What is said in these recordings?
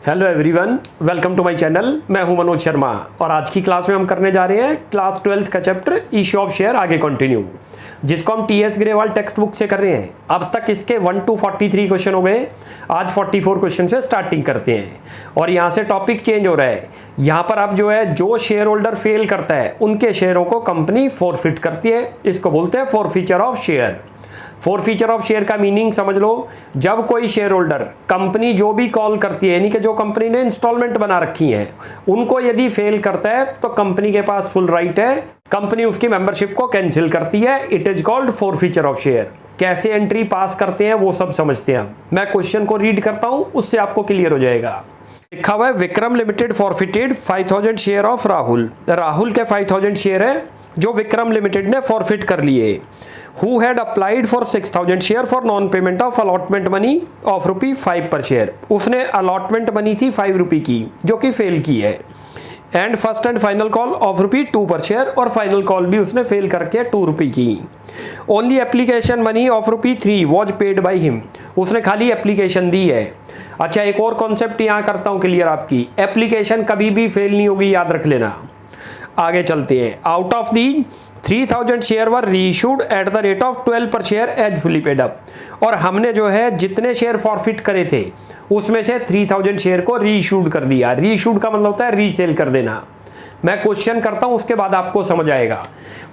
Hello everyone, welcome to my channel. मैं हूं मनोज शर्मा और आज की क्लास में हम करने जा रहे हैं क्लास 12th का चैप्टर इशू ऑफ शेयर आगे कंटिन्यू, जिसको हम टीएस ग्रेवाल टेक्स्ट बुक से कर रहे हैं। अब तक इसके 1 to 43 क्वेश्चन हो गए। आज 44 क्वेश्चन से स्टार्टिंग करते हैं और यहाँ से टॉपिक चेंज हो रहा है। यहाँ पर अब जो है, जो शेयर होल्डर फेल करता है उनके शेयरों को कंपनी फोरफिट करती है। इसको बोलते हैं forfeiture of share. Forfeiture of share का मीनिंग समझ लो, जब कोई शेयर होल्डर कंपनी जो भी कॉल करती है, यानी कि जो कंपनी ने इंस्टॉलमेंट बना रखी है, उनको यदि फेल करता है तो कंपनी के पास फुल राइट है, कंपनी उसकी मेंबरशिप को कैंसिल करती है। It is called forfeiture of share. कैसे एंट्री पास करते हैं वो सब समझते हैं। मैं क्वेश्चन को रीड करता हूं, उससे आपको क्लियर हो जाएगा। लिखा हुआ है Vikram limited forfeited 5000 share of Rahul. Rahul के 5000 शेयर है जो विक्रम लिमिटेड ने फॉरफिट कर लिए। Who had applied for 6000 share for non payment of allotment money of ₹5 पर शेयर। उसने अलॉटमेंट मनी थी ₹5 की, जो कि फेल की है। And first and final call of ₹2 per share, और फाइनल कॉल भी उसने फेल करके ₹2 की। Only application money of ₹3 was paid by him. उसने खाली एप्लीकेशन दी है। अच्छा, एक और कॉन्सेप्ट यहाँ करता हूँ क्लियर आपकी। एप्लीकेशन कभी भी फेल नहीं होगी, याद रख लेना। आगे चलते हैं। Out of the 3000 share were reissued at the rate of 12 per share as fully paid up. और हमने जो है जितने शेयर फॉरफिट करे थे उसमें से 3000 शेयर को रीइशूड कर दिया। रीइशूड का मतलब होता है रीसेल कर देना। मैं क्वेश्चन करता हूं, उसके बाद आपको समझ आएगा।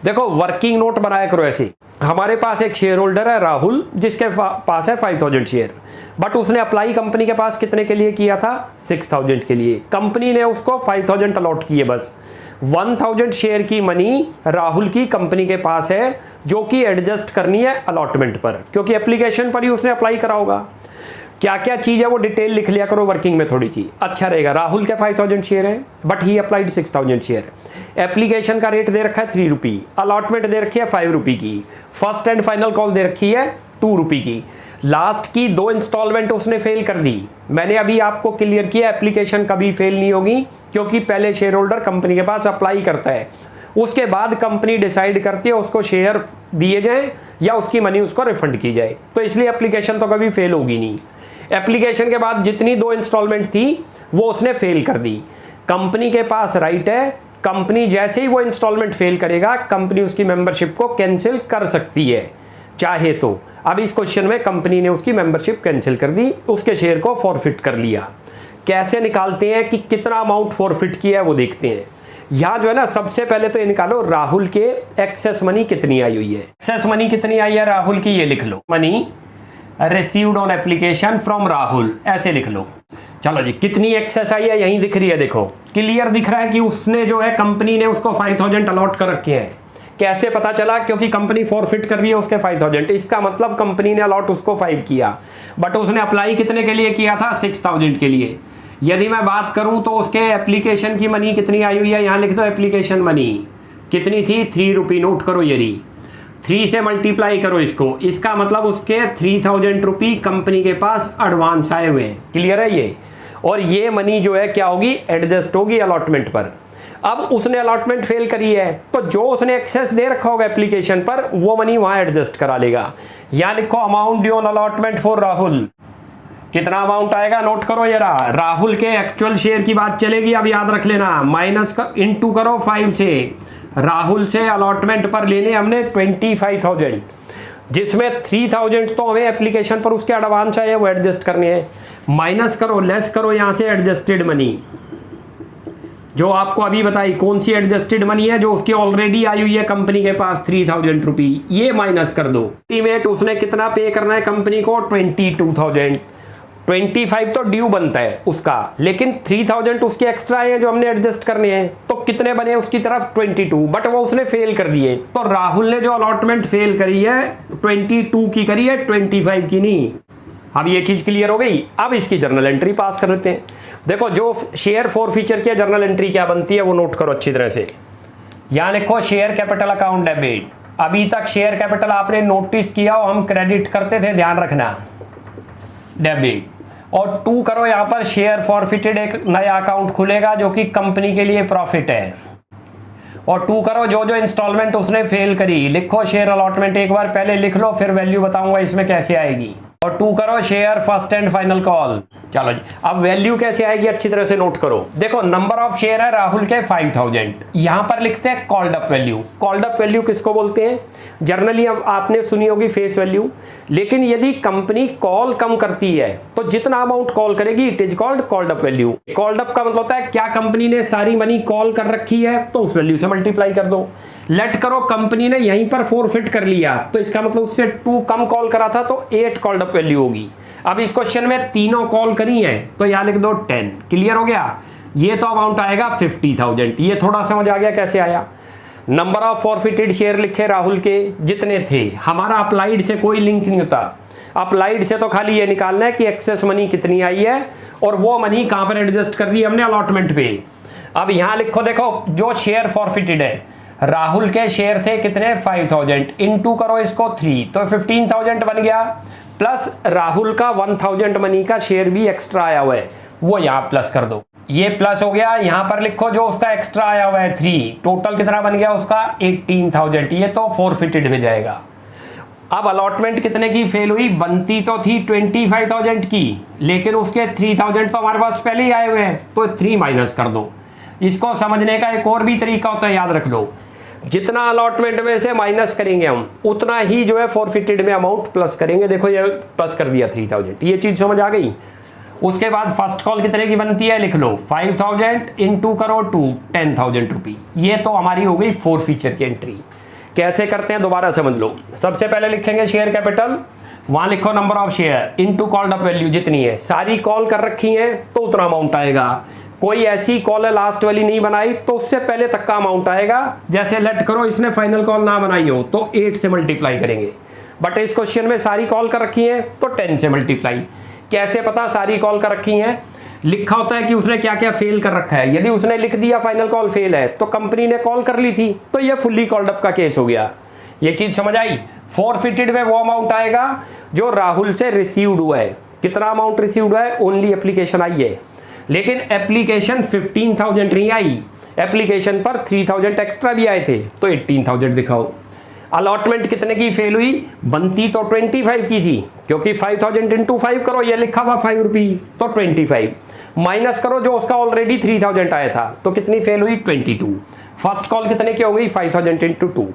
देखो, वर्किंग नोट बनाया करो ऐसे। हमारे पास एक शेयर होल्डर है राहुल, जिसके पास है 5000 शेयर, बट उसने अप्लाई कंपनी के पास कितने के लिए किया था? 6000 के लिए। कंपनी ने उसको 5000 अलॉट किए। बस 1000 शेयर की मनी राहुल की कंपनी के पास है, जो कि एडजस्ट करनी है अलॉटमेंट पर, क्योंकि एप्लीकेशन पर ही उसने अप्लाई करा होगा। क्या क्या चीज है वो डिटेल लिख लिया करो वर्किंग में, थोड़ी सी अच्छा रहेगा। राहुल के 5000 शेयर है, but he applied 6000 share. Application का रेट दे रखा है ₹3, अलॉटमेंट दे रखी है ₹5 की, फर्स्ट एंड फाइनल कॉल दे रखी है ₹2 की। लास्ट की 2 इंस्टॉलमेंट उसने फेल कर दी। मैंने अभी आपको क्लियर किया, एप्लीकेशन कभी फेल नहीं होगी, क्योंकि पहले शेयर होल्डर कंपनी के पास अप्लाई करता है, उसके बाद कंपनी डिसाइड करती है उसको शेयर दिए जाए या उसकी मनी उसको रिफंड की जाए। तो इसलिए एप्लीकेशन तो कभी फेल होगी नहीं। एप्लीकेशन के बाद जितनी 2 इंस्टॉलमेंट थी वो उसने फेल कर दी। कंपनी के पास राइट है, कंपनी जैसे ही वो इंस्टॉलमेंट फेल करेगा, कंपनी उसकी मेंबरशिप को कैंसिल कर सकती है चाहे तो। अब इस क्वेश्चन में कंपनी ने उसकी मेंबरशिप कैंसिल कर दी, उसके शेयर को फॉरफिट कर लिया। कैसे निकालते हैं कि कितना अमाउंट फॉरफिट किया है वो देखते हैं। यहाँ जो है ना, सबसे पहले तो ये निकालो राहुल के एक्सेस मनी कितनी आई हुई है। एक्सेस मनी कितनी आई है राहुल की, ये लिख लो। Money received on application from Rahul, ऐसे लिख लो। चलो जी, कितनी एक्सेस आई है यहीं दिख रही है। देखो, क्लियर दिख रहा है कि उसने जो है, कंपनी ने उसको 5000 अलॉट कर रखे हैं। कैसे पता चला? क्योंकि कंपनी फॉरफिट कर रही है उसके 5000। इसका मतलब कंपनी ने अलॉट उसको 5 किया, बट उसने अप्लाई कितने के लिए किया था? 6000 के लिए। यदि मैं बात करूं तो उसके एप्लीकेशन की मनी कितनी आई हुई है, यहां लिख दो। एप्लीकेशन मनी कितनी थी? ₹3। नोट करो, यही 3 से मल्टीप्लाई करो इसको। इसका मतलब उसके ₹3000 कंपनी के पास एडवांस आए हुए हैं। क्लियर है ये? और ये मनी जो है क्या होगी? एडजस्ट होगी अलॉटमेंट पर। अब उसने अलॉटमेंट फेल करी है, तो जो उसने एक्सेस दे रखा होगा एप्लीकेशन पर, वो मनी वहां एडजस्ट करा लेगा। यहां लिखो amount due on allotment for Rahul. कितना अमाउंट आएगा? नोट करो जरा। राहुल के एक्चुअल शेयर की बात चलेगी, अब याद रख लेना। माइनस इंटू करो 5 से। राहुल से अलॉटमेंट पर लेने हमने 25,000, जिसमें 3000 तो हमें एप्लीकेशन पर उसके एडवांस आए, वो एडजस्ट करने हैं। माइनस करो, लेस करो यहां से एडजस्टेड मनी, जो आपको अभी बताई। कौन सी एडजस्टेड मनी है? जो उसकी ऑलरेडी आई हुई है कंपनी के पास, ₹3000। ये माइनस कर दो। एस्टीमेट उसने कितना पे करना है कंपनी को? 22,000। 25 तो ड्यू बनता है उसका, लेकिन 3000 उसके एक्स्ट्रा है जो हमने एडजस्ट करने हैं। तो कितने बने उसकी तरफ? 22, बट वो उसने फेल कर दिए। तो राहुल ने जो अलॉटमेंट फेल करी है 22 की करी है, 25 की नहीं। अब ये चीज क्लियर हो गई। अब इसकी जर्नल एंट्री पास कर लेते हैं। देखो, जो शेयर फॉरफीचर की जर्नल एंट्री क्या बनती है वो नोट करो अच्छी तरह से। यहां लिखो शेयर कैपिटल अकाउंट डेबिट। अभी तक शेयर कैपिटल आपने नोटिस किया हो, हम क्रेडिट करते थे, ध्यान रखना, डेबिट। और 2 करो, यहां पर शेयर फॉरफिटेड एक नया अकाउंट खुलेगा जो कि कंपनी के लिए प्रॉफिट है। और 2 करो जो जो इंस्टॉलमेंट उसने फेल करी। लिखो शेयर अलॉटमेंट, एक बार पहले लिख लो, फिर वैल्यू बताऊंगा इसमें कैसे आएगी। और 2 करो share first and final call. चलो जी, अब वैल्यू कैसे आएगी अच्छी तरह से नोट करो। देखो नंबर ऑफ शेयर है राहुल के 5000, यहां पर लिखते हैं called up value. Called up value किसको बोलते हैं? जनरली अब आपने सुनी होगी फेस वैल्यू, लेकिन यदि कंपनी कॉल कम करती है तो जितना अमाउंट कॉल करेगी it is called called up value. Called up का मतलब होता है क्या कंपनी ने सारी मनी कॉल कर रखी है तो उस वैल्यू से मल्टीप्लाई कर दो। लेट करो कंपनी ने यहीं पर फॉरफिट कर लिया तो इसका मतलब उससे 2 कम कॉल करा था तो 8 कॉल्ड अप वैल्यू होगी। अब इस क्वेश्चन में तीनों कॉल करी है तो यहां लिख दो 10। क्लियर हो गया? ये तो अमाउंट आएगा 50,000। ये थोड़ा समझ आ गया कैसे आया? नंबर ऑफ फॉरफिटेड शेयर लिखे राहुल के जितने थे। हमारा अप्लाइड से कोई लिंक नहीं होता। अप्लाइड से तो खाली ये निकालना है कि एक्सेस मनी कितनी आई है और वो मनी कहां पर एडजस्ट कर दी है हमने, अलॉटमेंट पे। अब यहां लिखो, देखो जो शेयर फॉरफिटेड है, राहुल के शेयर थे कितने 5000, इनटू करो इसको 3 तो 15,000 बन गया, प्लस राहुल का 1000 मनी का शेयर भी एक्स्ट्रा आया हुआ है वो यहां प्लस कर दो। ये प्लस हो गया। यहां पर लिखो जो उसका एक्स्ट्रा आया हुआ है 3, टोटल कितना बन गया उसका 18,000। ये तो फॉरफिटेड में जाएगा। अब अलॉटमेंट कितने की फेल हुई? बनती तो थी 25,000 की, लेकिन उसके 3000 तो हमारे पास पहले ही आए हुए हैं तो 3 माइनस कर दो। इसको समझने का एक और भी तरीका होता है, याद रख लो। जितना अलॉटमेंट में से माइनस करेंगे हम उतना ही जो है फॉरफिटेड में अमाउंट प्लस करेंगे। देखो ये प्लस कर दिया 3000। ये चीज समझ आ गई? उसके बाद फर्स्ट कॉल कितने की बनती है लिख लो 5000 इनटू करो 2 10,000 रुपी। ये तो हमारी हो गई फॉरफीचर की एंट्री। कैसे करते हैं दोबारा समझ लो। सबसे पहले लिखेंगे शेयर कैपिटल, वहां लिखो number of share into called up value जितनी है, सारी कॉल कर रखी है तो उतना अमाउंट आएगा। कोई ऐसी कॉल है लास्ट वाली नहीं बनाई तो उससे पहले तक का अमाउंट आएगा। जैसे लेट करो इसने फाइनल कॉल ना बनाई हो तो 8 से मल्टीप्लाई करेंगे, बट इस क्वेश्चन में सारी कॉल कर रखी है तो 10 से मल्टीप्लाई। कैसे पता सारी कॉल कर रखी है? लिखा होता है कि उसने क्या क्या फेल कर रखा है। यदि उसने लिख दिया फाइनल कॉल फेल है तो कंपनी ने कॉल कर ली थी तो यह फुल्ली कॉल्ड अप का केस हो गया। ये चीज समझ आई? फॉरफिटेड में वो अमाउंट आएगा जो राहुल से रिसीव्ड हुआ है। कितना अमाउंट रिसीव्ड हुआ है? ओनली एप्लीकेशन आई है, लेकिन एप्लीकेशन 15,000 नहीं आई, एप्लीकेशन पर 3000 एक्स्ट्रा भी आए थे तो 18,000 दिखाओ। अलॉटमेंट कितने की फेल हुई? बनती तो 25 की थी, क्योंकि 5000 इंटू 5 करो, ये लिखा हुआ 5 रुपी तो 25 माइनस करो जो उसका ऑलरेडी 3000 आया था तो कितनी फेल हुई 22। फर्स्ट कॉल कितने की हो गई 5000 इंटू 2।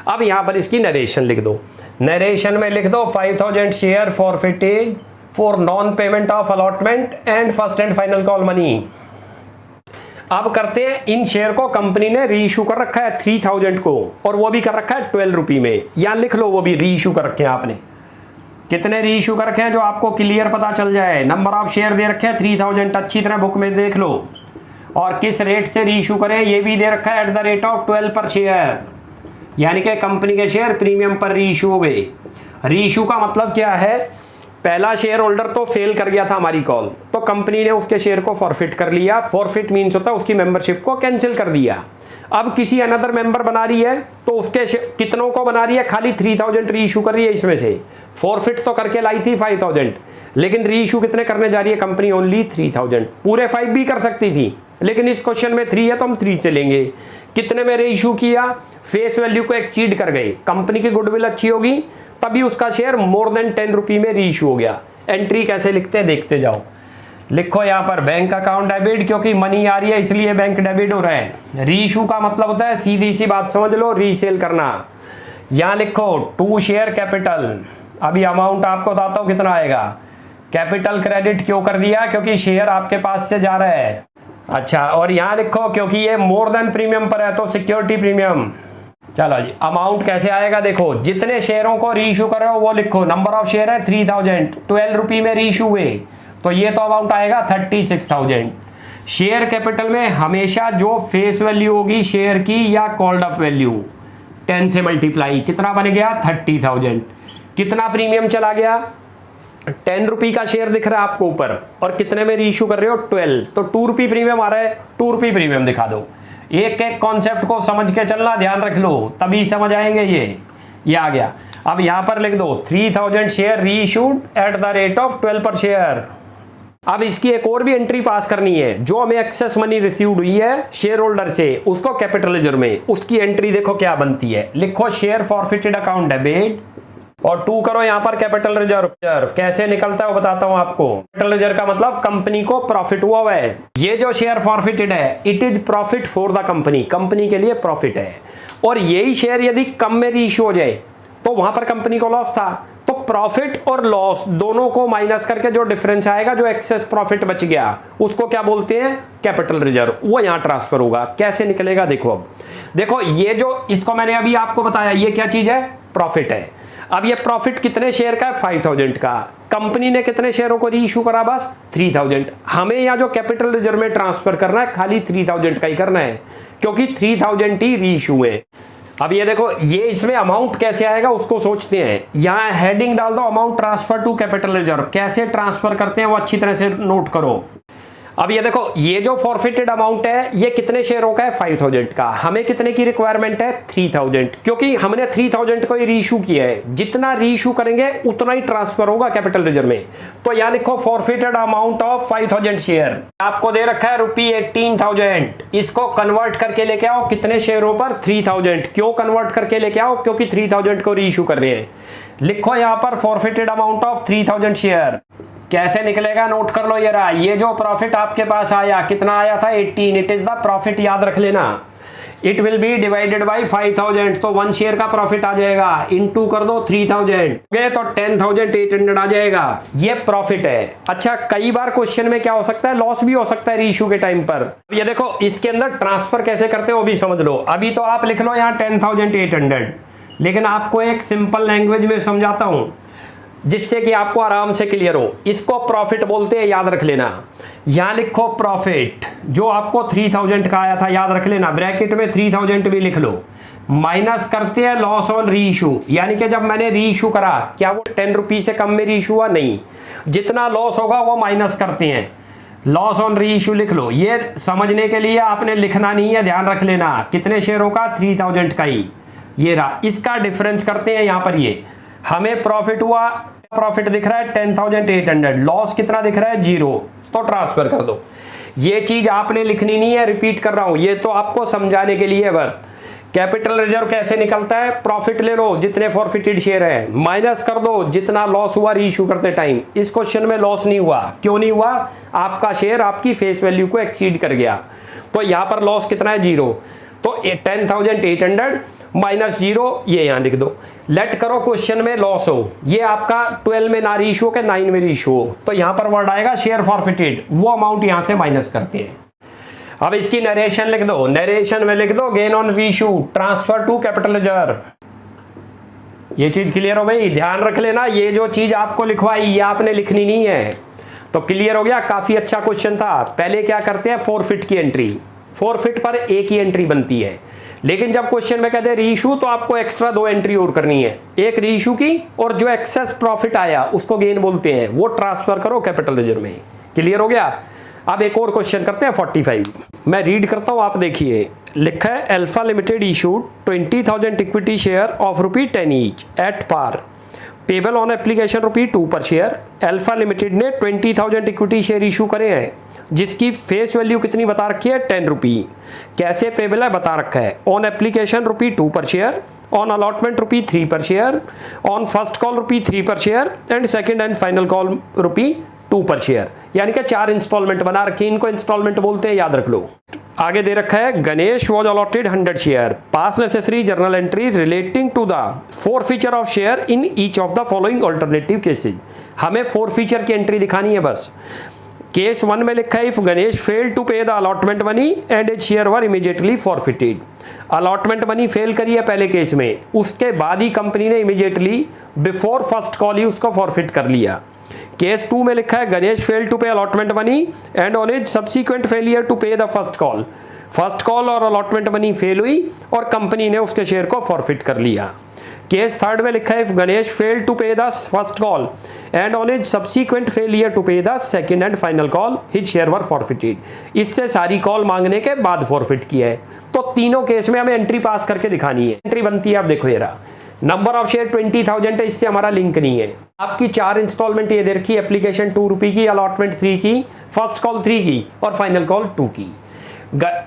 अब यहां पर इसकी नरेशन लिख दो। नरेशन में लिख दो 5000 share forfeited for non payment of allotment and first and final call money. अब करते हैं, इन शेयर को कंपनी ने री इशू कर रखा है 3000 को और वो भी कर रखा है 12 रुपी में। यहां लिख लो वो भी री इशू कर रखे हैं आपने। कितने री इशू कर रखे हैं जो आपको क्लियर पता चल जाए। नंबर ऑफ शेयर दे रखे हैं 3000, अच्छी तरह बुक में देख लो, और किस रेट से री इशू करें ये भी दे रखा है eight the rate of 12 per share, यानी कि कंपनी के शेयर प्रीमियम पर री इशू हो गए। री इशू का मतलब क्या है? पहला शेयर होल्डर तो फेल कर गया था हमारी कॉल तो कंपनी ने उसके शेयर को फॉरफिट कर लिया। फॉरफिट मींस होता है उसकी मेंबरशिप को कैंसिल कर दिया। अब किसी अनदर मेंबर बना रही है तो उसके कितनों को बना रही है? खाली 3000 री इशू कर रही है। इसमें से फॉरफिट तो करके लाई थी 5000, लेकिन री इशू कितने करने जा रही है कंपनी? ओनली 3000। पूरे 5 भी कर सकती थी, लेकिन इस क्वेश्चन में 3 है तो हम 3 चलेंगे। कितने में री इशू किया? फेस वैल्यू को एक्सीड कर गए। कंपनी की गुडविल अच्छी होगी तभी उसका शेयर मोर देन 10 रुपी में री इशू हो गया। एंट्री कैसे लिखते हैं देखते जाओ। लिखो यहाँ पर बैंक अकाउंट डेबिट, क्योंकि मनी आ रही है इसलिए बैंक डेबिट हो रहा है। री इशू का मतलब होता है सीधी सी बात समझ लो, रीसेल करना। यहाँ लिखो 2 शेयर कैपिटल। अभी अमाउंट आपको बताता हूँ कितना आएगा। कैपिटल क्रेडिट क्यों कर दिया? क्योंकि शेयर आपके पास से जा रहा है। अच्छा, और यहाँ लिखो क्योंकि ये मोर देन प्रीमियम पर है तो सिक्योरिटी प्रीमियम। चलो जी, अमाउंट कैसे आएगा देखो। जितने शेयरों को री इशू कर रहे हो वो लिखो। नंबर ऑफ शेयर है 3000, 12 रुपी में री इशू हुए तो ये तो अमाउंट आएगा 36,000। शेयर कैपिटल में हमेशा जो फेस वैल्यू होगी शेयर की या कॉल्ड अप वैल्यू 10 से मल्टीप्लाई, कितना बन गया 30,000। कितना प्रीमियम चला गया? 10 रुपी का शेयर दिख रहा है आपको ऊपर, और कितने में री इशू कर रहे हो 12, तो 2 रुपी प्रीमियम आ रहा है। 2 रुपी प्रीमियम दिखा दो। एक एक कॉन्सेप्ट को समझ के चलना, ध्यान रख लो तभी समझ आएंगे। ये आ गया। अब यहां पर लिख दो 3000 शेयर री issued at the rate of 12 per share. अब इसकी एक और भी एंट्री पास करनी है। जो हमें एक्सेस मनी रिसीव्ड हुई है शेयर होल्डर से उसको कैपिटल लेजर में, उसकी एंट्री देखो क्या बनती है। लिखो शेयर फॉरफिटेड अकाउंट डेबिट और 2 करो यहाँ पर कैपिटल रिजर्व। कैसे निकलता है वो बताता हूँ आपको। कैपिटल रिजर्व का मतलब कंपनी को प्रॉफिट हुआ है। ये जो शेयर फॉरफिटेड है, it is profit for the company, company के लिए प्रॉफिट है। और यही शेयर यदि कम में रीइश्यू हो जाए तो वहां पर कंपनी को लॉस था, तो प्रॉफिट और लॉस दोनों को माइनस करके जो डिफरेंस आएगा, जो एक्सेस प्रॉफिट बच गया, उसको क्या बोलते हैं? Capital reserve. वो यहां ट्रांसफर होगा। कैसे निकलेगा देखो। अब देखो, ये जो इसको मैंने अभी आपको बताया, ये क्या चीज है? प्रॉफिट है। अब ये प्रॉफिट कितने शेयर का है? 5000 का। कंपनी ने कितने शेयरों को रीइश्यू करा? बस 3000। हमें यहाँ जो कैपिटल रिजर्व में ट्रांसफर करना है, खाली 3000 का ही करना है, क्योंकि 3000 ही रीइश्यू है। अब ये देखो, ये इसमें अमाउंट कैसे आएगा उसको सोचते हैं। यहाँ हेडिंग डाल दो, amount transfer to capital reserve. कैसे ट्रांसफर करते हैं वो अच्छी तरह से नोट करो। अब ये देखो, ये जो फॉरफिटेड अमाउंट है, ये कितने शेयरों का है? 5000 का। हमें कितने की रिक्वायरमेंट है? 3000, क्योंकि हमने 3000 को ही रीइश्यू किया है। जितना रीइश्यू करेंगे उतना ही ट्रांसफर होगा कैपिटल रिजर्व में। तो यहाँ लिखो फॉरफिटेड अमाउंट ऑफ 5000 शेयर। आपको दे रखा है ₹18,000। इसको कन्वर्ट करके लेके आओ कितने शेयरों पर? 3000। क्यों कन्वर्ट करके लेके आओ? क्योंकि 3000 को रीइश्यू कर रहे हैं। लिखो यहाँ पर फॉरफिटेड अमाउंट ऑफ 3000 शेयर। कैसे निकलेगा? नोट कर लो। ये जो प्रॉफिट आपके पास आया, कितना आया था? 18। इट इज द प्रॉफिट, याद रख लेना। It will be divided by 5000, तो 1 शेयर का प्रॉफिट आ जाएगा। इनटू कर दो 3000, तो 10,800 आ जाएगा। ये प्रॉफिट है। अच्छा, कई बार क्वेश्चन में क्या हो सकता है? लॉस भी हो सकता है रीइश्यू के टाइम पर। ये देखो, इसके अंदर ट्रांसफर कैसे करते हैं वो भी समझ लो। अभी तो आप लिख लो यहाँ 10,800, लेकिन आपको एक सिंपल लैंग्वेज में समझाता हूं जिससे कि आपको आराम से क्लियर हो। इसको प्रॉफिट बोलते हैं, याद रख लेना। यहां लिखो प्रॉफिट, जो आपको 3000 का आया था, याद रख लेना। ब्रैकेट में 3000 भी लिख लो। माइनस करते हैं लॉस ऑन रीइश्यू, यानी कि जब मैंने रीइश्यू करा, क्या वो 10 रुपये से कम में रीइश्यू हुआ? नहीं। जितना लॉस होगा वो माइनस करते हैं। लॉस ऑन रीइश्यू लिख लो। ये समझने के लिए आपने लिखना नहीं है, ध्यान रख लेना। कितने शेयरों का? 3000 का ही। ये रहा, इसका डिफरेंस करते हैं यहाँ पर। ये हमें प्रॉफिट हुआ, प्रॉफिट दिख रहा है 10,800, लॉस कितना दिख रहा है? 0, तो ट्रांसफर कर दो। ये चीज आपने लिखनी नहीं है, रिपीट कर रहा हूं, ये तो आपको समझाने के लिए बस। कैपिटल रिजर्व कैसे निकलता है? प्रॉफिट ले लो जितने फॉरफिटेड शेयर है, माइनस कर दो जितना लॉस हुआ रीइश्यू करते टाइम। इस क्वेश्चन में लॉस नहीं हुआ। क्यों नहीं हुआ? आपका शेयर आपकी फेस वैल्यू को एक्सीड कर गया, तो यहां पर लॉस कितना है? 0। तो 10,800 माइनस 0, ये यहां लिख दो। लेट करो क्वेश्चन में लॉस हो, ये आपका 12 में ना रीइश्यू के 9 में रीइश्यू हो, तो यहां पर वर्ड आएगा शेयर फॉरफिटेड। वो अमाउंट यहां से माइनस करते हैं। अब इसकी नरेशन लिख दो। नरेशन में लिख दो gain on reissue transfer to capital reserve. ये चीज क्लियर हो गई? ध्यान रख लेना, ये जो चीज आपको लिखवाई ये आपने लिखनी नहीं है। तो क्लियर हो गया? काफी अच्छा क्वेश्चन था। पहले क्या करते हैं? फॉरफिट की एंट्री। फॉरफिट पर एक ही एंट्री बनती है, लेकिन जब क्वेश्चन में कहते हैं रीइश्यू, तो आपको एक्स्ट्रा 2 एंट्री और करनी है। एक रीइश्यू की, और जो एक्सेस प्रॉफिट आया उसको गेन बोलते हैं, वो ट्रांसफर करो कैपिटल रिजर्व में। क्लियर हो गया? अब एक और क्वेश्चन करते हैं 45। मैं रीड करता हूं, आप देखिए। लिखा है alpha limited issued 20,000 equity share of ₹10 each at par, payable on application ₹2 per share. Alpha limited ने 20,000 इक्विटी शेयर इशू करे हैं, जिसकी फेस वैल्यू कितनी बता रखी है? 10 रुपये। कैसे पेबल है बता रखा है। On application ₹2 per share, on allotment ₹3 पर शेयर, ऑन फर्स्ट कॉल ₹3 पर share, and second and final call ₹2 per share. यानी कि 4 इंस्टॉलमेंट बना रखी, इनको इंस्टॉलमेंट बोलते हैं, याद रख लो। आगे दे रखा है Ganesh was allotted 100 share, pass necessary journal entry relating to the forfeiture of share in each of the following alternative cases. हमें फॉरफीचर की एंट्री दिखानी है बस। केस 1 में लिखा है if Ganesh fail to pay the allotment money and as share were immediately forfeited. Allotment money fail करी है पहले केस में, उसके बाद ही कंपनी ने इमीडिएटली बिफोर फर्स्ट कॉल ही उसको फॉरफिट कर लिया। केस 2 में लिखा है Ganesh fail to pay allotment money and on as subsequent failure to pay the first call. First call और अलॉटमेंट मनी फेल हुई और कंपनी ने उसके शेयर को फॉरफिट कर लिया। केस 3 में लिखा है if Ganesh fail to pay the first call and on as subsequent failure to pay the second and final call, his share were forfeited. इससे सारी कॉल मांगने के बाद फॉरफिट किया है। तो तीनों केस में हमें एंट्री पास करके दिखानी है। एंट्री बनती है, आप देखो ये रहा। नंबर ऑफ शेयर 20,000 है, इससे हमारा लिंक नहीं है। आपकी 4 इंस्टॉलमेंट ये दे रखी, एप्लीकेशन ₹2 की, अलॉटमेंट 3 की, फर्स्ट कॉल 3 की और फाइनल कॉल 2 की।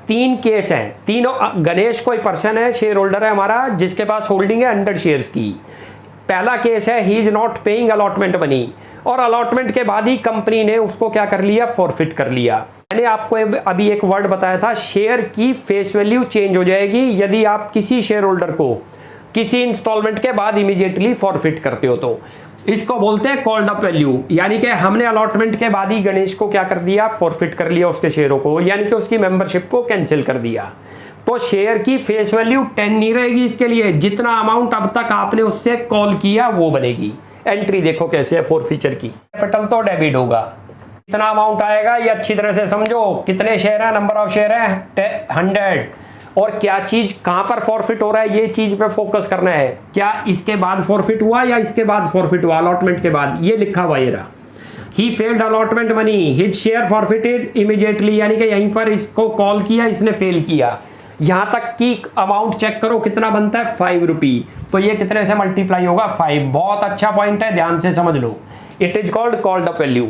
3 केस हैं, तीनों। गणेश कोई पर्सन है, शेयर होल्डर है हमारा, जिसके पास होल्डिंग है 100 शेयर्स की। पहला केस है he is not paying allotment money, और अलॉटमेंट के बाद ही कंपनी ने उसको क्या कर लिया, फॉरफिट कर लिया। मैंने आपको अभी एक वर्ड बताया था, शेयर की फेस वैल्यू चेंज हो जाएगी यदि आप किसी शेयर होल्डर को किसी इंस्टॉलमेंट के बाद इमीडिएटली फॉरफिट करते हो तो इसको बोलते हैं कॉल्ड अप वैल्यू। यानी कि हमने अलॉटमेंट के बाद ही गणेश को क्या कर दिया, फॉरफिट कर लिया उसके शेयरों को, यानी कि उसकी मेंबरशिप को कैंसिल कर दिया। तो शेयर की फेस वैल्यू 10 नहीं रहेगी इसके लिए, जितना अमाउंट अब तक आपने उससे कॉल किया वो बनेगी। एंट्री देखो कैसे है फॉरफीचर की, कैपिटल तो डेबिट होगा, कितना अमाउंट आएगा ये अच्छी तरह से समझो, कितने शेयर है, नंबर ऑफ शेयर है 100, और क्या चीज कहां पर फॉरफिट हो रहा है ये चीज पे फोकस करना है। क्या इसके बाद फॉरफिट हुआ या इसके बाद फॉरफिट हुआ, अलॉटमेंट के बाद, ये लिखा हुआ ये रहा, he failed allotment money his share forfeited immediately, यानी कि यहीं पर इसको कॉल किया, इसने फेल किया। यहां तक की अमाउंट चेक करो कितना बनता है 5 रुपी, तो ये कितने से मल्टीप्लाई होगा 5। बहुत अच्छा पॉइंट है, ध्यान से समझ लो। It is called called up value,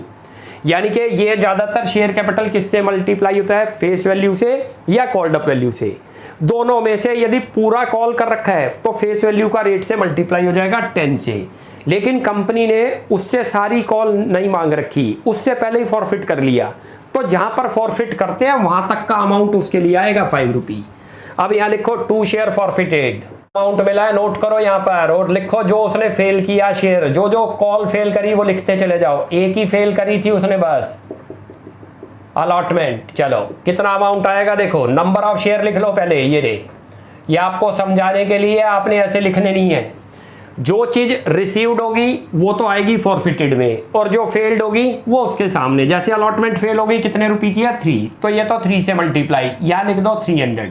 यानी कि ये ज्यादातर शेयर कैपिटल किससे मल्टीप्लाई होता है, फेस वैल्यू से या कॉल्ड अप वैल्यू से। दोनों में से यदि पूरा कॉल कर रखा है तो फेस वैल्यू का रेट से मल्टीप्लाई हो जाएगा 10 से, लेकिन कंपनी ने उससे सारी कॉल नहीं मांग रखी, उससे पहले ही फॉरफिट कर लिया, तो जहां पर फॉरफिट करते हैं वहां तक का अमाउंट उसके लिए आएगा 5 रुपी। अब यहां लिखो 2 शेयर फॉरफिटेड, अमाउंट मिला है नोट करो यहां पर, और लिखो जो उसने फेल किया शेयर, जो जो कॉल फेल करी वो लिखते चले जाओ। एक ही फेल करी थी उसने बस, अलॉटमेंट। चलो कितना अमाउंट आएगा देखो, नंबर ऑफ शेयर लिख लो पहले, ये रे, ये आपको समझाने के लिए, आपने ऐसे लिखने नहीं है। जो चीज रिसीव्ड होगी वो तो आएगी फॉरफिटेड में, और जो फेल्ड होगी वो उसके सामने। जैसे अलॉटमेंट फेल हो गई, कितने रुपए की है 3, तो ये तो 3 से मल्टीप्लाई, या लिख दो 300।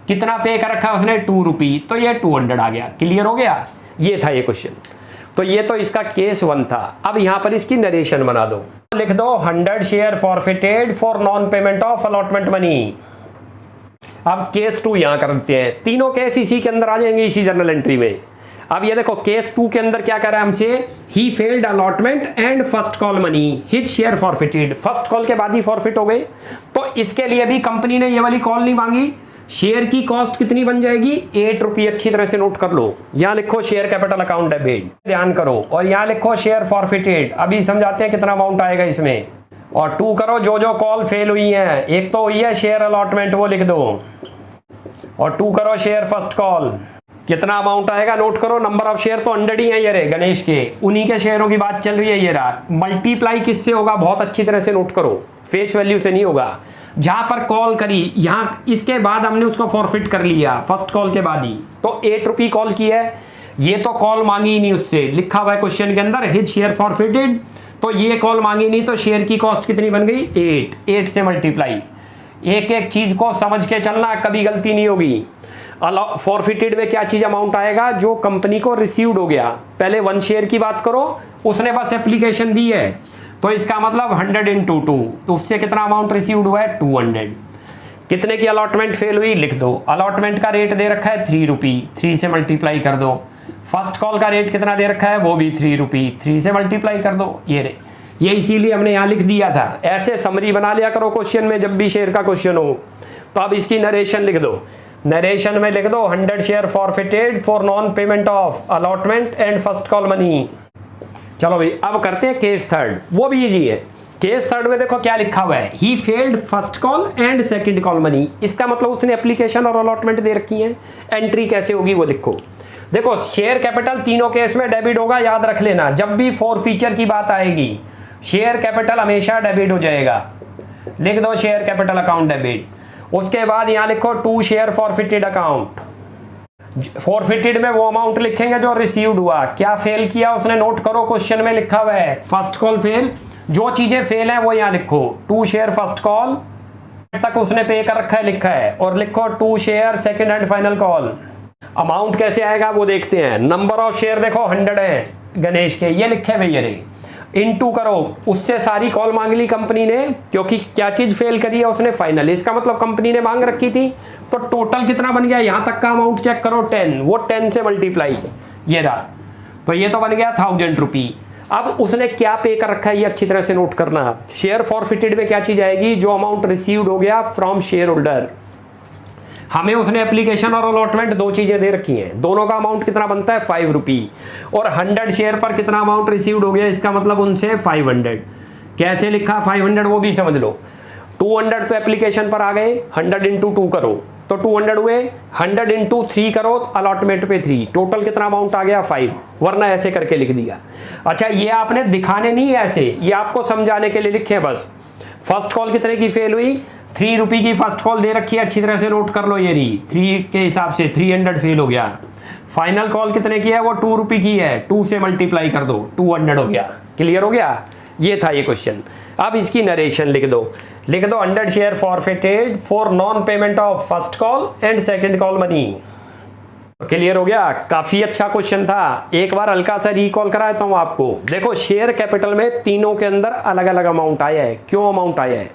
कितना पे कर रखा उसने 2 रुपी, तो ये 200 आ गया। क्लियर हो गया, ये था ये क्वेश्चन। तो ये तो इसका केस 1 था। अब यहां पर इसकी नरेशन बना दो, लिख दो 100 share forfeited for non payment of allotment money. अब केस 2 यहां करते हैं, तीनों केस इसी के अंदर आ जाएंगे, इसी जर्नल एंट्री में। अब ये देखो केस 2 के अंदर क्या कह रहा है हमसे, he failed allotment and first call money his share forfeited, first call के बाद ही फॉरफिट हो गए, तो इसके लिए भी कंपनी ने ये वाली कॉल नहीं मांगी। शेयर की कॉस्ट कितनी बन जाएगी 8 रुपये, अच्छी तरह से नोट कर लो। यहां लिखो शेयर कैपिटल अकाउंट डेबिट, ध्यान करो, और यहां लिखो शेयर फॉरफिटेड। अभी समझाते हैं कितना अमाउंट आएगा इसमें, और 2 करो जो जो कॉल फेल हुई है। एक तो हुई है शेयर अलॉटमेंट, वो लिख दो, और 2 करो शेयर फर्स्ट कॉल। कितना अमाउंट आएगा नोट करो, नंबर ऑफ शेयर तो 100 ही है ये रे गणेश के, उन्हीं के शेयरों की बात चल रही है। ये रहा, मल्टीप्लाई किससे होगा, बहुत अच्छी तरह से नोट करो, फेस वैल्यू से नहीं होगा। जहां पर कॉल करी, यहां इसके बाद हमने उसको फॉरफिट कर लिया फर्स्ट कॉल के बाद ही, तो 8 रुपी कॉल की है, ये तो कॉल मांगी ही नहीं उससे, लिखा हुआ है क्वेश्चन के अंदर हिज शेयर फॉरफिटेड, तो ये कॉल मांगी नहीं, तो शेयर की कॉस्ट कितनी बन गई 8 से मल्टीप्लाई। एक एक चीज को समझ के चलना, कभी गलती नहीं होगी। फॉरफिटेड में क्या चीज अमाउंट आएगा, जो कंपनी को रिसीव्ड हो गया। पहले 1 शेयर की बात करो, उसने बस एप्लीकेशन दी है, तो इसका मतलब 100 into 2, तो उससे कितना अमाउंट रिसीव्ड हुआ है 200। कितने की अलॉटमेंट फेल हुई लिख दो, अलॉटमेंट का रेट दे रखा है 3 रुपी, 3 से मल्टीप्लाई कर दो। फर्स्ट कॉल का रेट कितना दे रखा है, वो भी 3 रुपी, 3 से मल्टीप्लाई कर दो। ये इसीलिए हमने यहाँ लिख दिया था। ऐसे समरी बना लिया करो क्वेश्चन में, जब भी शेयर का क्वेश्चन हो। तो अब इसकी नरेशन लिख दो, नरेशन में लिख दो 100 share forfeited for non payment of allotment and first call money. चलो भाई अब करते हैं केस 3, वो भी इजी है। केस 3 में देखो क्या लिखा हुआ है, he failed first call and second call money. इसका मतलब उसने एप्लीकेशन और अलॉटमेंट दे रखी है, एंट्री कैसे होगी वो लिखो। देखो शेयर कैपिटल तीनों केस में डेबिट होगा, याद रख लेना, जब भी फॉरफीचर की बात आएगी शेयर कैपिटल हमेशा डेबिट हो जाएगा। लिख दो शेयर कैपिटल अकाउंट डेबिट। उसके बाद यहां लिखो 2 शेयर फॉरफिटेड अकाउंट। फॉरफिटेड में वो अमाउंट लिखेंगे जो रिसीव्ड हुआ। क्या फेल किया उसने नोट करो, क्वेश्चन में लिखा हुआ है फर्स्ट कॉल फेल, जो चीजें फेल है वो यहां लिखो। 2 शेयर फर्स्ट कॉल तक उसने पे कर रखा है, लिखा है, और लिखो 2 share second and final call. Amount कैसे आएगा वो देखते हैं। नंबर ऑफ शेयर देखो 100 है गणेश के, ये लिखे भैया रे, इनटू करो, उससे सारी कॉल मांग ली कंपनी ने, क्योंकि क्या चीज फेल करी है उसने, फाइनल। इसका मतलब कंपनी ने मांग रखी थी, तो टोटल कितना बन गया, यहां तक का अमाउंट चेक करो 10, वो 10 से मल्टीप्लाई, ये रहा, तो ये तो बन गया 1000 रुपी। अब उसने क्या पे कर रखा है ये अच्छी तरह से नोट करना। शेयर फॉरफिटेड में क्या चीज आएगी, जो अमाउंट रिसीव्ड हो गया फ्रॉम शेयर होल्डर। हमें उसने एप्लीकेशन और अलॉटमेंट दो चीज़ें दे रखी हैं, दोनों का अमाउंट कितना बनता है 5 रुपी, और 100 शेयर पर कितना अमाउंट रिसीव्ड हो गया, इसका मतलब उनसे 500। कैसे लिखा 500 वो भी समझ लो। 200 तो एप्लीकेशन पर आ गए, 100 इंटू 2 करो तो 200 हुए, 100 इंटू 3 करो अलॉटमेंट पे 3, टोटल कितना अमाउंट आ गया 5, वरना ऐसे करके लिख दिया। अच्छा ये आपने दिखाने नहीं ऐसे, ये आपको समझाने के लिए लिखे बस। फर्स्ट कॉल कितने की फेल हुई, 3 रुपी की फर्स्ट कॉल दे रखी है, अच्छी तरह से नोट कर लो, ये रही 3 के हिसाब से 300 फेल हो गया। फाइनल कॉल कितने की है, वो 2 रुपी की है, 2 से मल्टीप्लाई कर दो 200 हो गया। क्लियर हो गया, ये था ये क्वेश्चन। अब इसकी नरेशन लिख दो 100 share forfeited for non payment of first call and second call money. Clear हो गया, काफी अच्छा क्वेश्चन था। एक बार हल्का सा रिकॉल कराता हूं आपको। देखो शेयर कैपिटल में तीनों के अंदर अलग अलग अमाउंट आया है। क्यों अमाउंट आया है,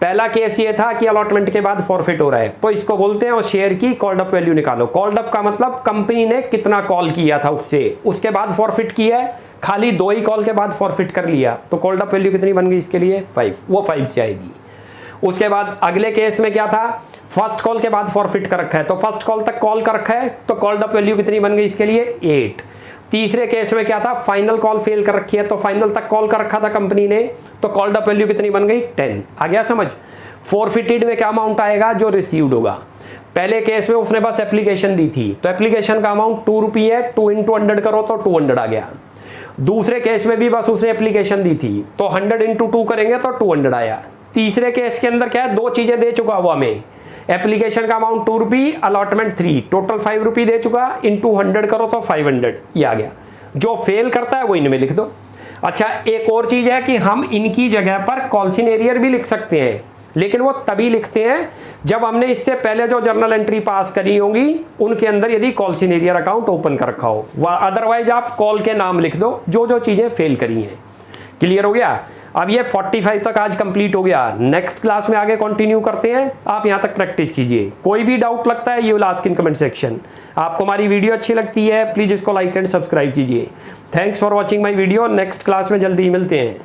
पहला केस ये था कि अलॉटमेंट के बाद फॉरफिट हो रहा है, तो इसको बोलते हैं और शेयर की कॉल्ड अप वैल्यू निकालो। कॉल्ड अप का मतलब कंपनी ने कितना कॉल किया था उससे, उसके बाद फॉरफिट किया है, खाली 2 ही कॉल के बाद फॉरफिट कर लिया, तो कॉल्ड अप वैल्यू कितनी बन गई इसके लिए 5, वो 5 से आएगी। उसके बाद अगले केस में क्या था, फर्स्ट कॉल के बाद फॉरफिट कर रखा है, तो फर्स्ट कॉल तक कॉल कर रखा है, तो कॉल्ड अप वैल्यू कितनी बन गई इसके लिए 8। तीसरे केस में क्या था, फाइनल कॉल फेल कर रखी है, तो फाइनल तक कॉल कर रखा था कंपनी ने, तो कॉल्ड अप वैल्यू कितनी बन गई 10। आ गया समझ। फॉरफिटेड में क्या अमाउंट आएगा, जो रिसीव्ड होगा। पहले केस में उसने बस एप्लीकेशन दी थी, तो एप्लीकेशन का अमाउंट 2 रुपी है, 2 इंटू 100 करो तो 200 आ गया। दूसरे केस में भी बस उसने एप्लीकेशन दी थी, तो 100 इंटू 2 करेंगे तो 200 आया। तीसरे केस के अंदर क्या है, 2 चीजें दे चुका वो हमें, एप्लीकेशन का अमाउंट 2 रुपी, अलॉटमेंट 3, टोटल 5 रुपी दे चुका, इंटू 100 करो तो 500, ये आ गया। जो फेल करता है वो इनमें लिख दो। अच्छा एक और चीज है कि हम इनकी जगह पर कॉल्सिन एरियर भी लिख सकते हैं, लेकिन वो तभी लिखते हैं जब हमने इससे पहले जो जर्नल एंट्री पास करी होंगी उनके अंदर यदि कॉल्सिन एरियर अकाउंट ओपन कर रखा हो, अदरवाइज आप कॉल के नाम लिख दो जो जो चीजें फेल करी हैं। क्लियर हो गया। अब ये 45 तक आज कंप्लीट हो गया। नेक्स्ट क्लास में आगे कंटिन्यू करते हैं, आप यहां तक प्रैक्टिस कीजिए। कोई भी डाउट लगता है you will ask in comment section. आपको हमारी वीडियो अच्छी लगती है प्लीज इसको लाइक एंड सब्सक्राइब कीजिए। Thanks for watching my video. Next class में जल्दी ही मिलते हैं।